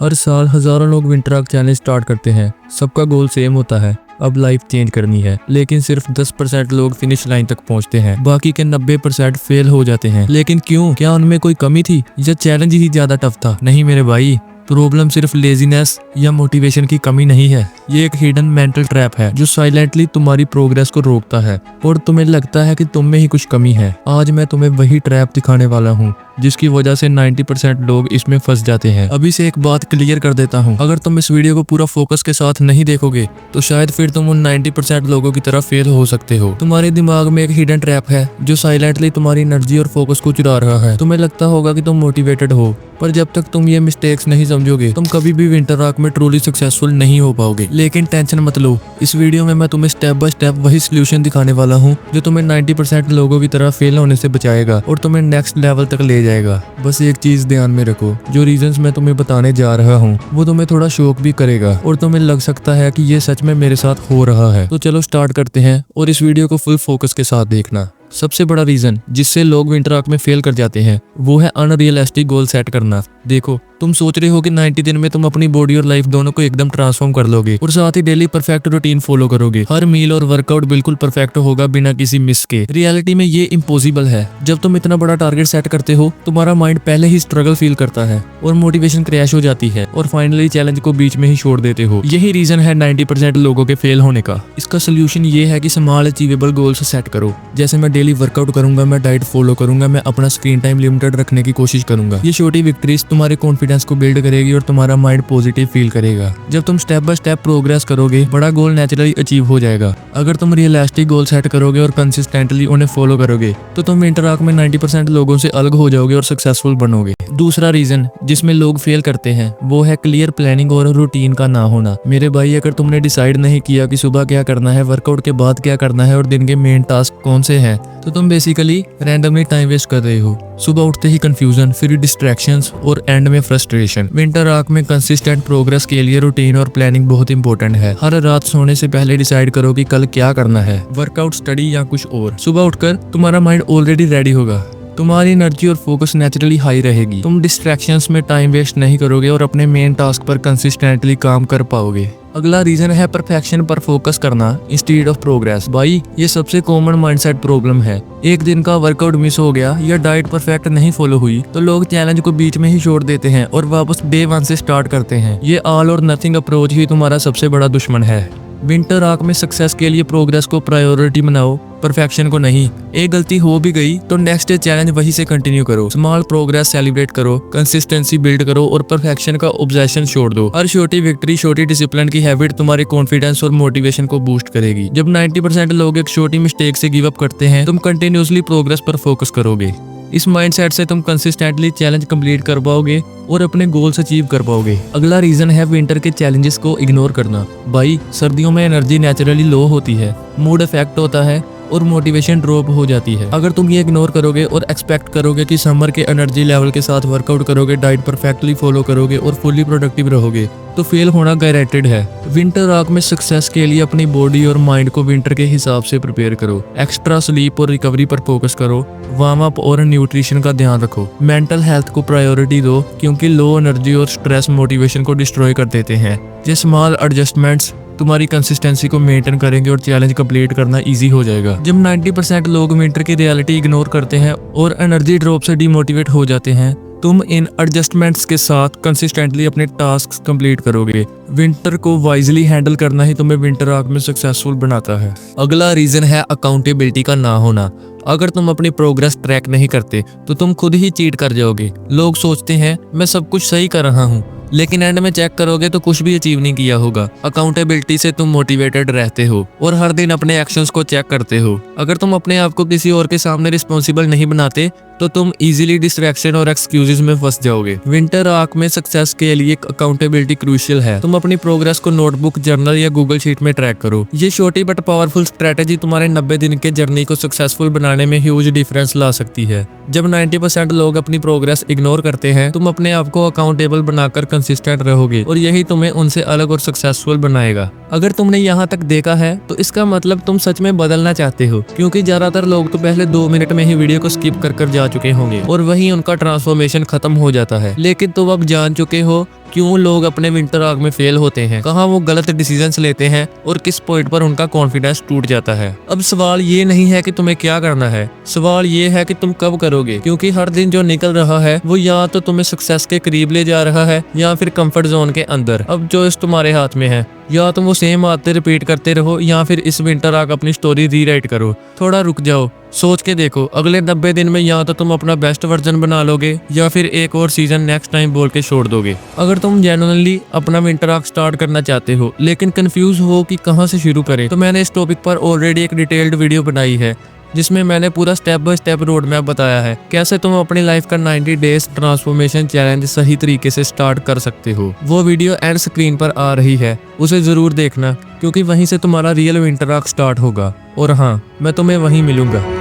हर साल हजारों लोग विंटर आर्क चैलेंज स्टार्ट करते हैं। सबका गोल सेम होता है, अब लाइफ चेंज करनी है। लेकिन सिर्फ 10% लोग फिनिश लाइन तक पहुंचते हैं, बाकी के 90% फेल हो जाते हैं। लेकिन क्यों? क्या उनमें कोई कमी थी या चैलेंज ही ज्यादा टफ था? नहीं मेरे भाई, प्रॉब्लम सिर्फ लेजीनेस या मोटिवेशन की कमी नहीं है। ये एक हिडन मेंटल ट्रैप है जो साइलेंटली तुम्हारी प्रोग्रेस को रोकता है और तुम्हें लगता है कि तुम में ही कुछ कमी है। आज मैं तुम्हें वही ट्रैप दिखाने वाला हूँ जिसकी वजह से 90% लोग इसमें फंस जाते हैं। अभी से एक बात क्लियर कर देता हूँ, अगर तुम इस वीडियो को पूरा फोकस के साथ नहीं देखोगे तो शायद फिर तुम उन 90% लोगों की तरह फेल हो सकते हो। तुम्हारे दिमाग में एक हिडन ट्रैप है जो साइलेंटली तुम्हारी एनर्जी और फोकस को चुरा रहा है। तुम्हें लगता होगा कि तुम मोटिवेटेड हो, पर जब तक तुम ये मिस्टेक्स नहीं समझोगे तुम कभी भी विंटर आर्क में ट्रूली सक्सेसफुल नहीं हो पाओगे। लेकिन टेंशन मत लो, इस वीडियो में मैं तुम्हें स्टेप बाय स्टेप वही सोल्यूशन दिखाने वाला हूँ जो तुम्हें 90% लोगों की तरह फेल होने से बचाएगा और तुम्हें नेक्स्ट लेवल तक ले जाएगा। बस एक चीज ध्यान में रखो, जो रीजंस मैं तुम्हें बताने जा रहा हूँ वो तुम्हें थोड़ा शॉक भी करेगा और तुम्हें लग सकता है कि ये सच में मेरे साथ हो रहा है। तो चलो स्टार्ट करते हैं और इस वीडियो को फुल फोकस के साथ देखना। सबसे बड़ा रीजन जिससे लोग विंटर आर्क में फेल कर जाते हैं वो है अनरियलिस्टिक गोल सेट करना। देखो, तुम सोच रहे हो कि 90 दिन में तुम अपनी बॉडी और लाइफ दोनों को एकदम ट्रांसफॉर्म कर लोगे और साथ ही डेली परफेक्ट रूटीन फॉलो करोगे। हर मील और वर्कआउट बिल्कुल परफेक्ट होगा बिना किसी मिस के। रियलिटी में ये इम्पॉसिबल है। जब तुम इतना बड़ा टारगेट सेट करते हो तुम्हारा माइंड पहले ही स्ट्रगल फील करता है और मोटिवेशन क्रैश हो जाती है और फाइनली चैलेंज को बीच में ही छोड़ देते हो। यही रीजन है 90% लोगों के फेल होने का। इसका सोल्यूशन ये है कि स्मॉल अचीवेबल गोल्स सेट करो। जैसे मैं डेली वर्कआउट करूंगा, मैं डाइट फॉलो करूंगा, मैं अपना स्क्रीन टाइम लिमिटेड रखने की कोशिश करूंगा। ये छोटी विक्ट्रीज तुम्हारे कॉन्फिडेंस को बिल्ड करेगी और तुम्हारा माइंड पॉजिटिव फील करेगा। जब तुम स्टेप बाय स्टेप प्रोग्रेस करोगे बड़ा गोल नेचुरली अचीव हो जाएगा। अगर तुम रियलिस्टिक गोल सेट करोगे और कंसिस्टेंटली उन्हें फॉलो करोगे तो तुम विंटर आर्क में 90% लोगों से अलग हो जाओगे और सक्सेसफुल बनोगे। दूसरा रीजन जिसमें लोग फेल करते हैं वो है क्लियर प्लानिंग और रूटीन का ना होना। मेरे भाई, अगर तुमने डिसाइड नहीं किया कि सुबह क्या करना है, वर्कआउट के बाद क्या करना है और दिन के मेन टास्क कौन से हैं, तो तुम बेसिकली रैंडमली टाइम वेस्ट कर रहे हो। सुबह उठते ही कंफ्यूजन, फिर डिस्ट्रैक्शंस और एंड में फ्रस्ट्रेशन। विंटर आर्क में कंसिस्टेंट प्रोग्रेस के लिए रूटीन और प्लानिंग बहुत इंपॉर्टेंट है। हर रात सोने से पहले डिसाइड करो कि कल क्या करना है, वर्कआउट, स्टडी या कुछ और। सुबह उठकर तुम्हारा माइंड ऑलरेडी रेडी होगा, तुम्हारी एनर्जी और फोकस नेचुरली हाई रहेगी। तुम डिस्ट्रैक्शंस में टाइम वेस्ट नहीं करोगे और अपने मेन टास्क पर कंसिस्टेंटली काम कर पाओगे। अगला रीजन है परफेक्शन पर फोकस करना इंस्टेड ऑफ प्रोग्रेस। भाई, ये सबसे कॉमन माइंडसेट प्रॉब्लम है। एक दिन का वर्कआउट मिस हो गया या डाइट परफेक्ट नहीं फॉलो हुई तो लोग चैलेंज को बीच में ही छोड़ देते हैं और वापस डे 1 से स्टार्ट करते हैं। ये ऑल और नथिंग अप्रोच ही तुम्हारा सबसे बड़ा दुश्मन है। विंटर आर्क में सक्सेस के लिए प्रोग्रेस को प्रायोरिटी बनाओ, परफेक्शन को नहीं। एक गलती हो भी गई तो नेक्स्ट डे चैलेंज वहीं से कंटिन्यू करो। स्मॉल प्रोग्रेस सेलिब्रेट करो, कंसिस्टेंसी बिल्ड करो और परफेक्शन का ऑब्सेशन छोड़ दो। हर छोटी विक्ट्री, छोटी डिसिप्लिन की हैबिट तुम्हारे कॉन्फिडेंस और मोटिवेशन को बूस्ट करेगी। जब 90% लोग एक छोटी मिस्टेक से गिव अप करते हैं तुम कंटिन्यूसली प्रोग्रेस पर फोकस करोगे। इस माइंडसेट से तुम कंसिस्टेंटली चैलेंज कंप्लीट कर पाओगे और अपने गोल्स अचीव कर पाओगे। अगला रीजन है विंटर के चैलेंजेस को इग्नोर करना। भाई, सर्दियों में एनर्जी नेचुरली लो होती है, मूड इफेक्ट होता है और मोटिवेशन ड्रॉप हो जाती है। अगर तुम ये इग्नोर करोगे और एक्सपेक्ट करोगे कि समर के एनर्जी लेवल के साथ वर्कआउट करोगे, डाइट परफेक्टली फॉलो करोगे और फुली प्रोडक्टिव रहोगे तो फेल होना गारंटेड है। विंटर आर्क में सक्सेस के लिए अपनी बॉडी और माइंड को विंटर के हिसाब से प्रिपेयर करो। एक्स्ट्रा स्लीप और रिकवरी पर फोकस करो, वार्म अप और न्यूट्रिशन का ध्यान रखो। मेंटल हेल्थ को प्रायोरिटी दो क्योंकि लो एनर्जी और स्ट्रेस मोटिवेशन को डिस्ट्रॉय कर देते हैं। ये स्मॉल एडजस्टमेंट्स तुम्हारी कंसिस्टेंसी को मेंटेन करेंगे और चैलेंज कंप्लीट करना इजी हो जाएगा। जब 90% लोग विंटर की रियलिटी इग्नोर करते हैं और एनर्जी ड्रॉप से डिमोटिवेट हो जाते हैं, तुम इन एडजस्टमेंट्स के साथ कंसिस्टेंटली अपने टास्क कंप्लीट करोगे। विंटर को वाइजली हैंडल करना ही तुम्हें विंटर आर्क में सक्सेसफुल बनाता है। अगला रीजन है अकाउंटेबिलिटी का ना होना। अगर तुम अपनी प्रोग्रेस ट्रैक नहीं करते तो तुम खुद ही चीट कर जाओगे। लोग सोचते हैं मैं सब कुछ सही कर रहा हूँ, लेकिन एंड में चेक करोगे तो कुछ भी अचीव नहीं किया होगा। अकाउंटेबिलिटी से तुम मोटिवेटेड रहते हो और हर दिन अपने एक्शंस को चेक करते हो। अगर तुम अपने आप को किसी और के सामने रिस्पॉन्सिबल नहीं बनाते तो तुम इजीली डिस्ट्रैक्शन और एक्सक्यूजेस में फंस जाओगे। विंटर आर्क में सक्सेस के लिए अकाउंटेबिलिटी क्रूशियल है। तुम अपनी प्रोग्रेस को नोटबुक, जर्नल या गूगल शीट में ट्रैक करो। ये छोटी बट पावरफुल स्ट्रेटेजी तुम्हारे 90 दिन के जर्नी को सक्सेसफुल बनाने में ह्यूज डिफरेंस ला सकती है। जब 90% लोग अपनी प्रोग्रेस इग्नोर करते हैं तुम अपने आप को अकाउंटेबल बनाकर कंसिस्टेंट रहोगे और यही तुम्हें उनसे अलग और सक्सेसफुल बनाएगा। अगर तुमने यहाँ तक देखा है तो इसका मतलब तुम सच में बदलना चाहते हो, क्योंकि ज्यादातर लोग तो पहले 2 मिनट में ही वीडियो को स्किप कर जा चुके होंगे और वहीं उनका ट्रांसफॉर्मेशन खत्म हो जाता है। लेकिन तुम अब जान चुके हो क्यों लोग अपने विंटर आर्क में फेल होते हैं, कहाँ वो गलत डिसीजंस लेते हैं और किस पॉइंट पर उनका कॉन्फिडेंस टूट जाता है। अब सवाल ये नहीं है कि तुम्हें क्या करना है, सवाल ये है कि तुम कब करोगे, क्योंकि हर दिन जो निकल रहा है वो या तो तुम्हें सक्सेस के करीब ले जा रहा है या फिर कंफर्ट जोन के अंदर। अब चॉइस तुम्हारे हाथ में है, या तुम वो सेम आदतें रिपीट करते रहो या फिर इस विंटर आर्क अपनी स्टोरी रीराइट करो। थोड़ा रुक जाओ, सोच के देखो, अगले 90 दिन में या तो तुम अपना बेस्ट वर्जन बना लोगे या फिर एक और सीजन नेक्स्ट टाइम बोल के छोड़ दोगे। अगर तुम जेन्युइनली अपना विंटर आर्क स्टार्ट करना चाहते हो लेकिन कंफ्यूज हो कि कहां से शुरू करें, तो मैंने इस टॉपिक पर ऑलरेडी एक डिटेल्ड वीडियो बनाई है जिसमें मैंने पूरा step by step road map बताया है कैसे तुम अपनी लाइफ का 90 डेज ट्रांसफॉर्मेशन चैलेंज सही तरीके से स्टार्ट कर सकते हो। वो वीडियो एंड स्क्रीन पर आ रही है, उसे जरूर देखना क्योंकि वहीं से तुम्हारा रियल विंटर आर्क स्टार्ट होगा। और हाँ, मैं तुम्हें वहीं मिलूंगा।